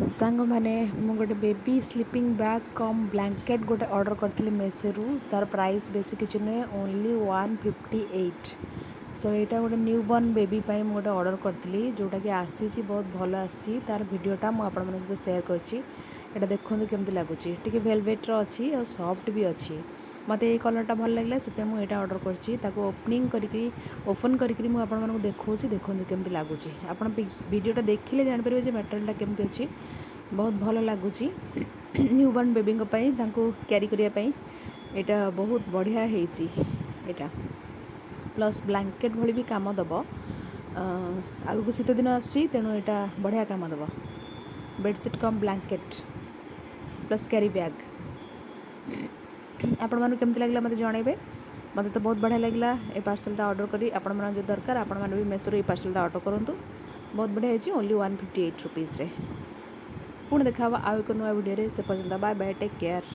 सांग मैंने गोटे बेबी स्लीपिंग बैग कम ब्लैंकेट गोटे ऑर्डर करी मेसो तार प्राइस बेसी किसी नुहे ओनली 158। सो यहाँ गोटे न्यू बॉर्न बेबी गोटे ऑर्डर करी जोटा कि आसी बहुत भल आसी तार वीडियोटा मुझे सहित सेयार कर देखो केमती लगुच टी वेलवेट्र अच्छी और सफ्ट भी अच्छी मत ये कलरटा भल लगे से मुझे ऑर्डर कर ओपनिंग ओपन करके मुझे देखो देखो केमती लगुच आप वीडियोटा देखिले जापर मटेरियल केमती अच्छी बहुत भल लगुच न्यू बॉर्न बेबी क्यारी करने यहाँ बहुत बढ़िया होटा प्लस ब्लैंकेट भली भी काम दब आगू शीत दिन आसू यहाँ बढ़िया काम दब बेडसीट कम ब्लैंकेट प्लस कैरी बैग आपण मानू केमती लगे मत जनइबे मत तो बहुत बढ़िया लगे ये पार्सलटा ऑर्डर करी आपण मन जो दरकार आपण मैंने भी मेसोर ये पार्सलटा ऑर्डर करूँ बहुत बढ़िया है ओनली 158 रुपीज़ पुणी देखा आउ एक नुआ वीडियो से पर्यंत बाय बाय टेक केयर।